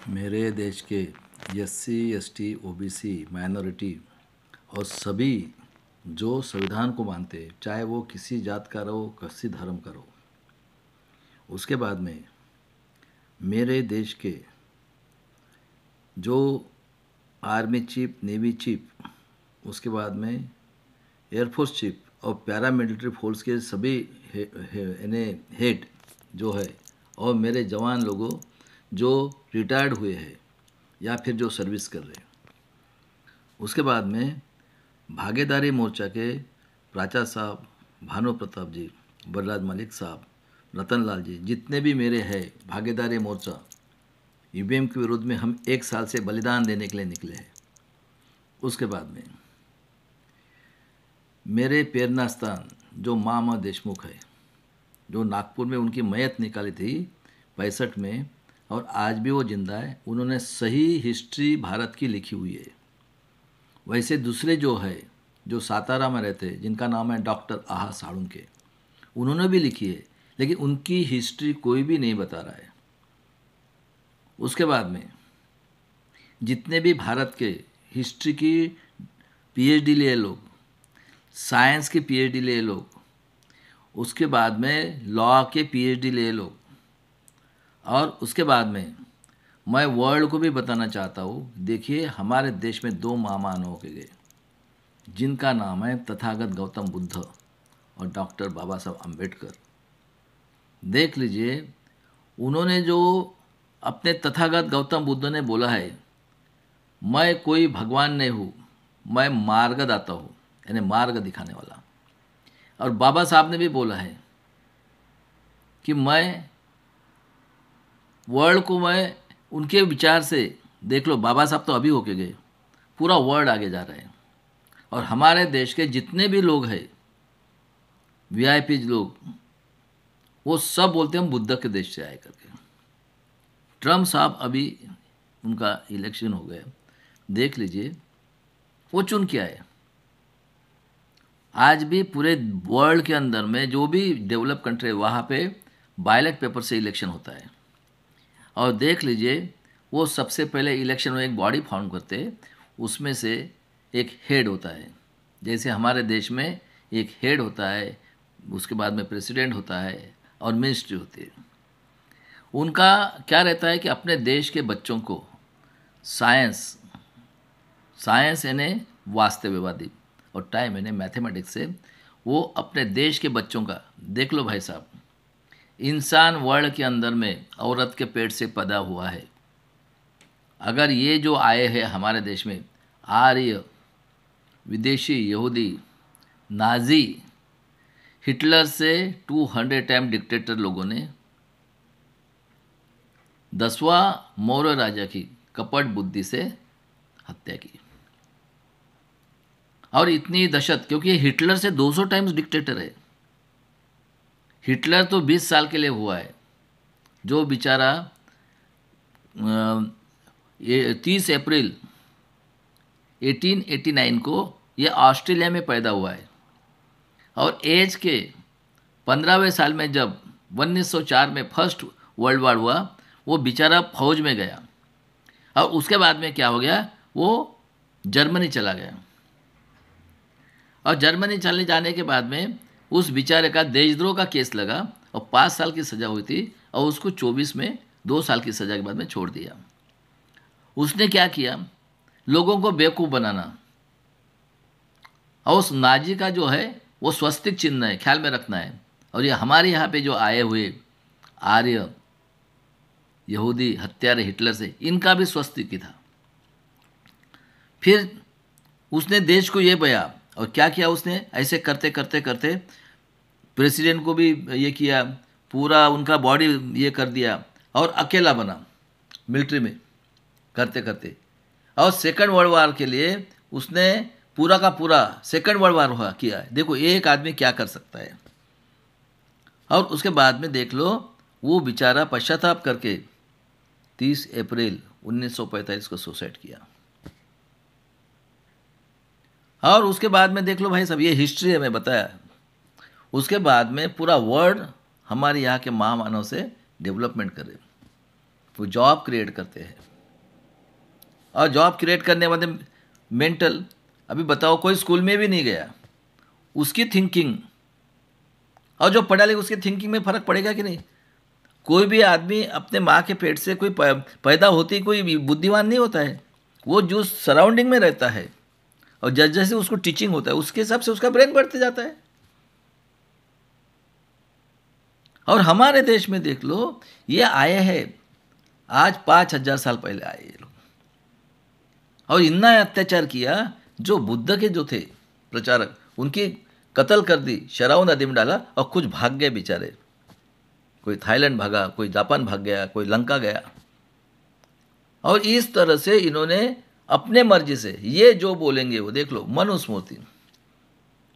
मेरे देश के एससी, एसटी, ओबीसी, माइनॉरिटी और सभी जो संविधान को मानते हैं, चाहे वो किसी जात का रहो, किसी धर्म का रहो। उसके बाद में मेरे देश के जो आर्मी चीफ, नेवी चीफ, उसके बाद में एयरफोर्स चीफ और पैरामिलिट्री फोर्स के सभी हेड जो है, और मेरे जवान लोगों जो रिटायर्ड हुए हैं या फिर जो सर्विस कर रहे हैं। उसके बाद में भागीदारी मोर्चा के प्राचार्य साहब, भानु प्रताप जी, बलराज मलिक साहब, रतन लाल जी, जितने भी मेरे हैं भागीदारी मोर्चा ईवीएम के विरुद्ध में, हम 1 साल से बलिदान देने के लिए निकले हैं। उसके बाद में मेरे प्रेरणा स्थान जो मामा देशमुख है, जो नागपुर में उनकी मैयत निकाली थी 65 में, और आज भी वो जिंदा है। उन्होंने सही हिस्ट्री भारत की लिखी हुई है। वैसे दूसरे जो है, जो सातारा में रहते हैं, जिनका नाम है डॉक्टर आहा साळुंके, उन्होंने भी लिखी है, लेकिन उनकी हिस्ट्री कोई भी नहीं बता रहा है। उसके बाद में जितने भी भारत के हिस्ट्री की पीएचडी लिए लोग, साइंस की पीएचडी लिए लोग, उसके बाद में लॉ के पीएचडी लिए लोग, और उसके बाद में मैं वर्ल्ड को भी बताना चाहता हूँ। देखिए, हमारे देश में 2 महामान हो के गए, जिनका नाम है तथागत गौतम बुद्ध और डॉक्टर बाबा साहब अम्बेडकर। देख लीजिए, उन्होंने जो अपने तथागत गौतम बुद्ध ने बोला है, मैं कोई भगवान नहीं हूँ, मैं मार्गदाता हूँ, यानी मार्ग दिखाने वाला। और बाबा साहब ने भी बोला है कि मैं वर्ल्ड को, मैं उनके विचार से, देख लो, बाबा साहब तो अभी होके गए, पूरा वर्ल्ड आगे जा रहे हैं। और हमारे देश के जितने भी लोग हैं, वीआईपी लोग, वो सब बोलते हैं हम बुद्ध के देश से आए करके। ट्रम्प साहब, अभी उनका इलेक्शन हो गया, देख लीजिए वो चुन के आए। आज भी पूरे वर्ल्ड के अंदर में जो भी डेवलप कंट्री है, वहाँ पे बैलेट पेपर से इलेक्शन होता है। और देख लीजिए, वो सबसे पहले इलेक्शन में एक बॉडी फॉर्म करते हैं, उसमें से एक हेड होता है। जैसे हमारे देश में एक हेड होता है, उसके बाद में प्रेसिडेंट होता है और मिनिस्ट्री होती है। उनका क्या रहता है कि अपने देश के बच्चों को साइंस यानी वास्तविकवादी, और टाइम यानी मैथमेटिक्स से वो अपने देश के बच्चों का, देख लो भाई साहब, इंसान वर्ल्ड के अंदर में औरत के पेट से पैदा हुआ है। अगर ये जो आए हैं हमारे देश में, आर्य, विदेशी, यहूदी, नाजी, हिटलर से 200 टाइम डिक्टेटर लोगों ने 10वां मौर्य राजा की कपट बुद्धि से हत्या की। और इतनी दहशत, क्योंकि हिटलर से 200 टाइम्स डिक्टेटर है। हिटलर तो 20 साल के लिए हुआ है, जो बेचारा 30 अप्रैल 1889 को ये ऑस्ट्रेलिया में पैदा हुआ है। और एज के 15वें साल में जब 1904 में फर्स्ट वर्ल्ड वॉर हुआ, वो बेचारा फौज में गया। और उसके बाद में क्या हो गया, वो जर्मनी चला गया। और जर्मनी चले जाने के बाद में उस बेचारे का देशद्रोह का केस लगा और 5 साल की सज़ा हुई थी, और उसको 24 में 2 साल की सज़ा के बाद में छोड़ दिया। उसने क्या किया, लोगों को बेवकूफ़ बनाना। और उस नाजी का जो है वो स्वस्तिक चिन्ह है, ख्याल में रखना है। और ये हमारे यहाँ पे जो आए हुए आर्य, यहूदी हत्यारे हिटलर से, इनका भी स्वस्तिक ही था। फिर उसने देश को ये बया, और क्या किया उसने, ऐसे करते करते करते प्रेसिडेंट को भी ये किया, पूरा उनका बॉडी ये कर दिया, और अकेला बना मिलिट्री में करते करते। और सेकंड वर्ल्ड वार के लिए उसने पूरा का पूरा सेकंड वर्ल्ड वार हुआ किया है। देखो एक आदमी क्या कर सकता है। और उसके बाद में देख लो, वो बेचारा पश्चाताप करके 30 अप्रैल 1945 को सुसाइड किया। और उसके बाद में देख लो भाई साहब, ये हिस्ट्री है, मैं बताया। उसके बाद में पूरा वर्ल्ड हमारे यहाँ के महामानव से डेवलपमेंट करे, वो जॉब क्रिएट करते हैं। और जॉब क्रिएट करने वाले मेंटल। अभी बताओ, कोई स्कूल में भी नहीं गया, उसकी थिंकिंग और जो पढ़ा लिखा उसकी थिंकिंग में फ़र्क पड़ेगा कि नहीं? कोई भी आदमी अपने माँ के पेट से कोई पैदा होते ही कोई बुद्धिमान नहीं होता है। वो जो सराउंडिंग में रहता है और जैसे जैसे उसको टीचिंग होता है उसके हिसाब से उसका ब्रेन बढ़ते जाता है। और हमारे देश में देख लो, ये आए हैं आज 5,000 साल पहले आए ये लोग, और इतना अत्याचार किया। जो बुद्ध के जो थे प्रचारक, उनकी कत्ल कर दी, शराव नदी में डाला और कुछ भाग गए बेचारे। कोई थाईलैंड भागा, कोई जापान भाग गया, कोई लंका गया। और इस तरह से इन्होंने अपने मर्जी से ये जो बोलेंगे वो देख लो, मनुस्मृति।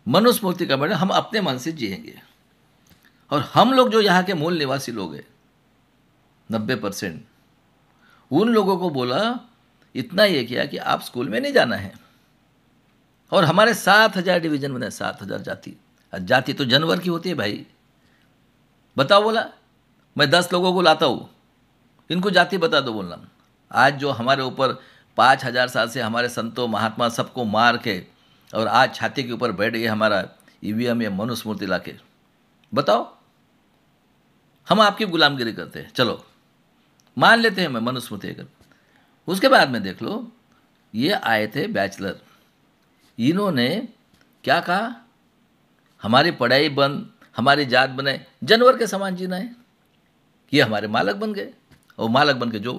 मनुस्मृति का मतलब हम अपने मन से जिएंगे। और हम लोग जो यहाँ के मूल निवासी लोग हैं 90%, उन लोगों को बोला, इतना ये किया कि आप स्कूल में नहीं जाना है। और हमारे 7,000 डिवीजन बने, 7,000 जाति। जाति तो जानवर की होती है भाई। बताओ, बोला मैं 10 लोगों को लाता हूँ, इनको जाति बता दो बोलना। आज जो हमारे ऊपर 5,000 साल से हमारे संतों महात्मा सबको मार के और आज छाती के ऊपर बैठ गए हमारा ईवीएम या मनुस्मृति ला के, बताओ हम आपकी गुलामगिरी करते हैं। चलो मान लेते हैं मैं मनुस्मृति अगर। उसके बाद में देख लो, ये आए थे बैचलर, इन्होंने क्या कहा, हमारी पढ़ाई बंद, हमारी जात बने, जानवर के समान जीना है। ये हमारे मालक बन गए। और मालक बन के जो,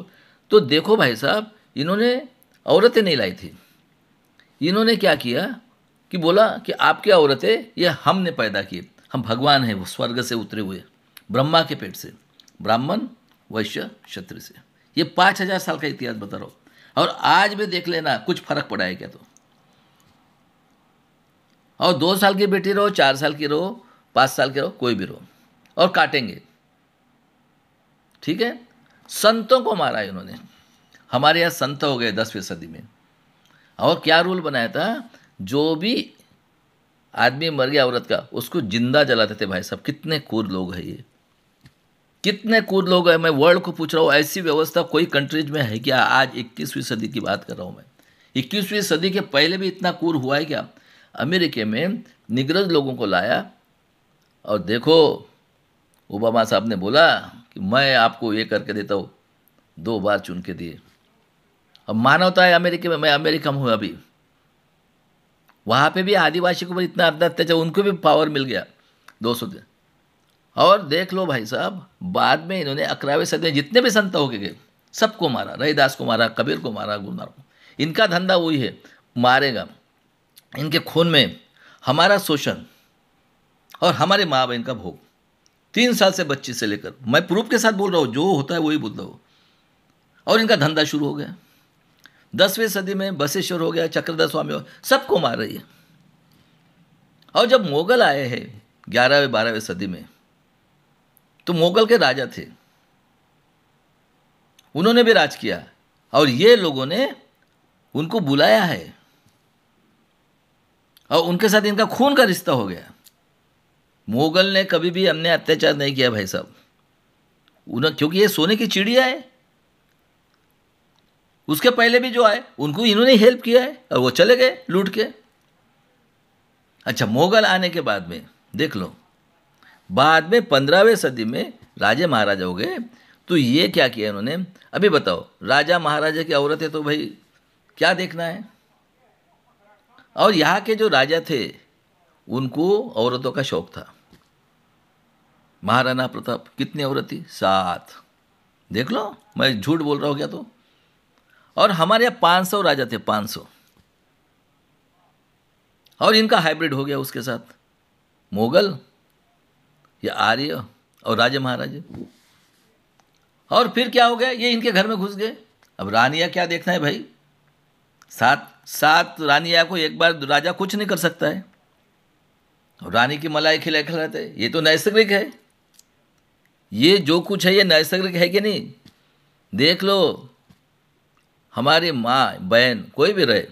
तो देखो भाई साहब, इन्होंने औरतें नहीं लाई थी। इन्होंने क्या किया कि बोला कि आपकी औरतें ये हमने पैदा की, हम भगवान हैं, वो स्वर्ग से उतरे हुए ब्रह्मा के पेट से, ब्राह्मण वैश्य क्षत्रिय से। ये 5,000 साल का इतिहास बता रहा हूँ। और आज भी देख लेना कुछ फर्क पड़ा है क्या? तो और 2 साल की बेटी रहो, 4 साल की रहो, 5 साल की रहो, कोई भी रहो, और काटेंगे। ठीक है, संतों को मारा इन्होंने। हमारे यहाँ संत हो गए 10वीं सदी में। और क्या रूल बनाया था, जो भी आदमी मर गया औरत का, उसको जिंदा जलाते थे। भाई साहब कितने क्रूर लोग हैं ये, कितने क्रूर लोग हैं। मैं वर्ल्ड को पूछ रहा हूँ, ऐसी व्यवस्था कोई कंट्रीज में है क्या? आज 21वीं सदी की बात कर रहा हूँ मैं। 21वीं सदी के पहले भी इतना क्रूर हुआ है क्या? अमेरिका में निग्रज लोगों को लाया और देखो, ओबामा साहब ने बोला कि मैं आपको ये करके देता हूँ, 2 बार चुन के दिए। अब मानवता है अमेरिका में, मैं अमेरिका में हूँ अभी, वहाँ पे भी आदिवासी के ऊपर इतना अत्याचार, उनको भी पावर मिल गया 200 दिन। और देख लो भाई साहब, बाद में इन्होंने 11वीं सदी में जितने भी संत हो गए सबको मारा, रहीदास को मारा, कबीर को मारा, गुरुनानक को। इनका धंधा वही है, मारेगा। इनके खून में हमारा शोषण और हमारे माँ बहन का भोग। 3 साल से बच्ची से लेकर, मैं प्रूफ के साथ बोल रहा हूँ, जो होता है वही बोल रहा हूँ। और इनका धंधा शुरू हो गया। 10वीं सदी में बसेश्वर हो गया, चक्रधर स्वामी हो, सबको मार रही है। और जब मुगल आए हैं 11वीं 12वीं सदी में, तो मुगल के राजा थे, उन्होंने भी राज किया और ये लोगों ने उनको बुलाया है और उनके साथ इनका खून का रिश्ता हो गया। मुगल ने कभी भी हमने अत्याचार नहीं किया भाई साहब, उन्हें, क्योंकि ये सोने की चिड़िया है। उसके पहले भी जो आए उनको इन्होंने हेल्प किया है और वो चले गए लूट के। अच्छा, मुगल आने के बाद में देख लो, बाद में 15वीं सदी में राजे महाराजा हो गए, तो ये क्या किया इन्होंने? अभी बताओ, राजा महाराजा की औरतें तो भाई क्या देखना है। और यहाँ के जो राजा थे उनको औरतों का शौक था। महाराणा प्रताप कितनी औरत थी? 7। देख लो, मैं झूठ बोल रहा हूँ क्या तो? और हमारे यहाँ 500 राजा थे, 500। और इनका हाइब्रिड हो गया उसके साथ, मुगल या आर्य और राजा महाराजे। और फिर क्या हो गया, ये इनके घर में घुस गए। अब रानिया क्या देखना है भाई? 7 रानिया को एक बार राजा कुछ नहीं कर सकता है। और रानी की मलाई खिलाते, ये तो नैसर्गिक है। ये जो कुछ है ये नैसर्गिक है कि नहीं? देख लो, हमारी माँ बहन कोई भी रहे,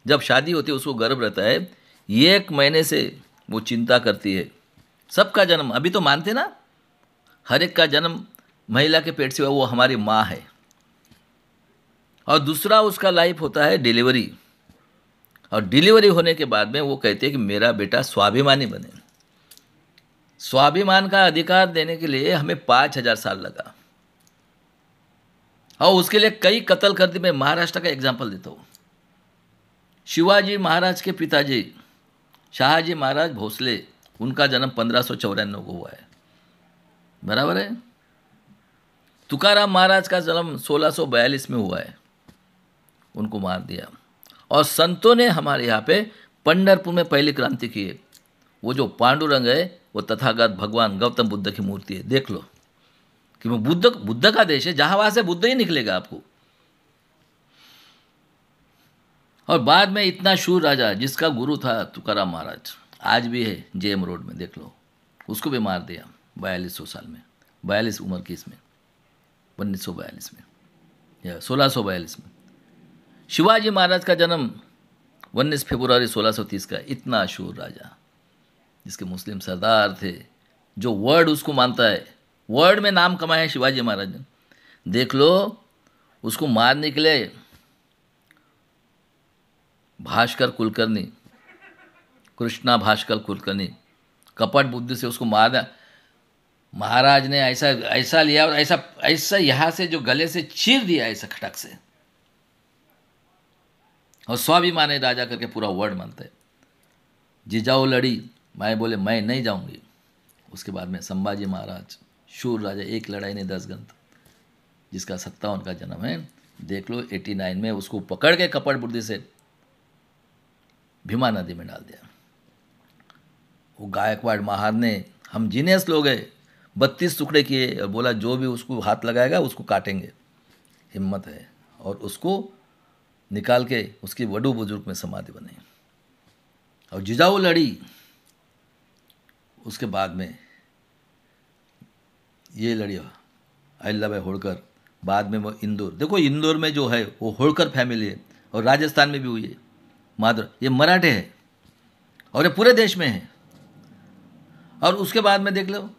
जब शादी होती है उसको गर्व रहता है, 1 महीने से वो चिंता करती है। सबका जन्म, अभी तो मानते ना, हर एक का जन्म महिला के पेट से हुआ, वो हमारी माँ है। और दूसरा उसका लाइफ होता है डिलीवरी, और डिलीवरी होने के बाद में वो कहते हैं कि मेरा बेटा स्वाभिमानी बने। स्वाभिमान का अधिकार देने के लिए हमें 5,000 साल लगा, और उसके लिए कई कत्ल कर दिए। मैं महाराष्ट्र का एग्जाम्पल देता हूँ। शिवाजी महाराज के पिताजी शहाजी महाराज भोसले, उनका जन्म 1594 को हुआ है, बराबर है। तुकाराम महाराज का जन्म 1642 में हुआ है, उनको मार दिया। और संतों ने हमारे यहाँ पे पंढरपुर में पहली क्रांति की है। वो जो पांडुरंग है वो तथागत भगवान गौतम बुद्ध की मूर्ति है। देख लो कि वो बुद्ध का देश है, जहाँ वहाँ से बुद्ध ही निकलेगा आपको। और बाद में इतना शूर राजा जिसका गुरु था तुकाराम महाराज, आज भी है जेएम रोड में, देख लो, उसको भी मार दिया 4200 साल में, 42 उम्र की इसमें, 1942 में या 1642 में। शिवाजी महाराज का जन्म 19 फरवरी 1630 का। इतना शूर राजा जिसके मुस्लिम सरदार थे, जो वर्ड उसको मानता है, वर्ड में नाम कमाया है शिवाजी महाराज ने। देख लो, उसको मारने के लिए भास्कर कुलकर्णी, कृष्णा भास्कर कुलकर्णी कपट बुद्धि से उसको मारा। महाराज ने ऐसा लिया और ऐसा यहाँ से जो गले से चीर दिया ऐसा खटक से, और स्वाभिमानी राजा करके पूरा वर्ड मानते हैं। जिजाऊ लड़ी, मैं बोले मैं नहीं जाऊंगी। उसके बाद में संभाजी महाराज शूर राजा, एक लड़ाई ने 10 गंत, जिसका 57 का जन्म है। देख लो 89 में उसको पकड़ के कपट बुद्धि से भीमा नदी में डाल दिया। वो गायकवाड़ महाराज ने, हम जीनियस लोग हैं, 32 टुकड़े किए और बोला जो भी उसको हाथ लगाएगा उसको काटेंगे। हिम्मत है, और उसको निकाल के उसकी वडू बुजुर्ग में समाधि बनी। और जिजाऊ लड़ी। उसके बाद में ये लड़ी अहिल्याबाई होळकर, बाद में वो इंदौर। देखो इंदौर में जो है वो होळकर फैमिली है, और राजस्थान में भी हुई है माधुर, ये मराठे हैं, और ये पूरे देश में है। और उसके बाद में देख लो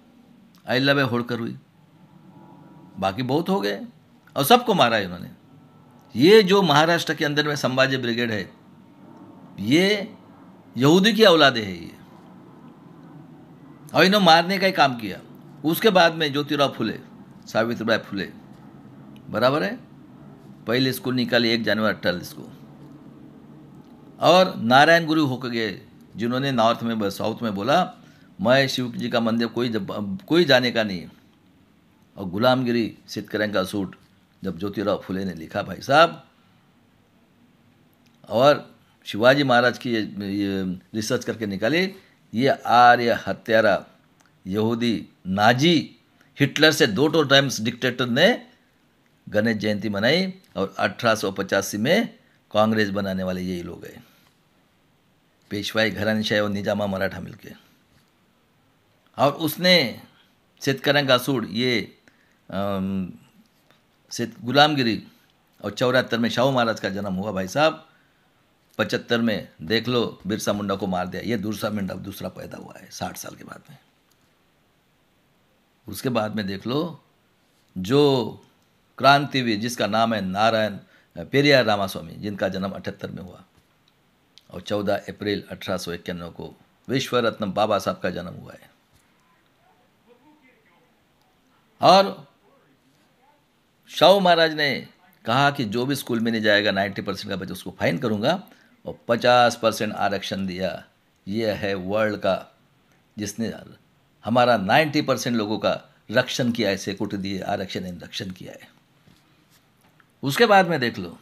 अहिल्याबाई होळकर हुई, बाकी बहुत हो गए, और सबको मारा है इन्होंने। ये जो महाराष्ट्र के अंदर में संभाजी ब्रिगेड है, ये यहूदी की औलादे है ये, और इन्होंने मारने का ही काम किया। उसके बाद में ज्योतिराव फुले, सावित्रीबाई फुले, बराबर है, पहले स्कूल निकाली 1 जनवरी 48 को। और नारायण गुरु होकर गए, जिन्होंने नॉर्थ में साउथ में बोला मैं शिव जी का मंदिर कोई जाने का नहीं। और गुलामगिरी शेतकऱ्यांका सूट जब ज्योतिराव फुले ने लिखा भाई साहब, और शिवाजी महाराज की ये रिसर्च करके निकाले, ये आर्य हत्यारा यहूदी नाजी हिटलर से 2 टाइम्स डिक्टेटर ने गणेश जयंती मनाई, और 1885 में कांग्रेस बनाने वाले यही लोग हैं, पेशवाई घराणेशाही और निजामा मराठा मिलके। और उसने शेतकऱ्यांका सूड ये गुलामगिरी, और 74 में शाहू महाराज का जन्म हुआ भाई साहब। 75 में देख लो बिरसा मुंडा को मार दिया। ये बिरसा मुंडा दूसरा पैदा हुआ है 60 साल के बाद में। उसके बाद में देख लो जो क्रांतिवीर जिसका नाम है नारायण पेरियार रामास्वामी, जिनका जन्म 78 में हुआ, और 14 अप्रैल 1891 को विश्व रत्न बाबा साहब का जन्म हुआ है। और शाहू महाराज ने कहा कि जो भी स्कूल में नहीं जाएगा 90% का बच्चा उसको फाइन करूंगा, और 50% आरक्षण दिया। ये है वर्ल्ड का जिसने हमारा 90% लोगों का रक्षण किया है, सिक्योरिटी दिए, आरक्षण एवं रक्षण किया है। उसके बाद में देख लो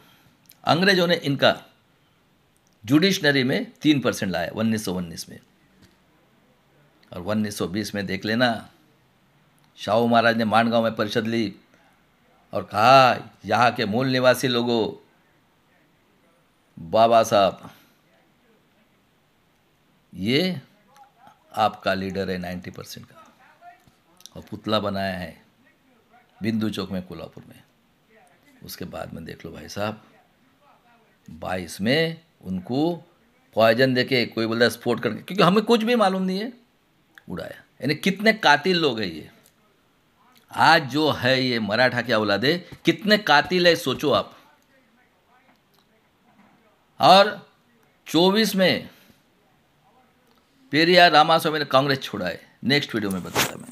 अंग्रेजों ने इनका जुडिशनरी में 3% लाया 1919 में, और 1920 में देख लेना शाहू महाराज ने मांडगांव में परिषद ली और कहा यहाँ के मूल निवासी लोगों, बाबा साहब ये आपका लीडर है 90% का, और पुतला बनाया है बिंदु चौक में कोल्हापुर में। उसके बाद में देख लो भाई साहब 22 में उनको पॉइजन देके, कोई बोलता है स्फोट करके, क्योंकि हमें कुछ भी मालूम नहीं है, उड़ाया। यानी कितने कातिल लोग हैं ये। आज जो है ये मराठा की औलादे कितने कातिल है सोचो आप। और 24 में पेरियार रामास्वामी ने कांग्रेस छोड़ा है। नेक्स्ट वीडियो में बताता मैं।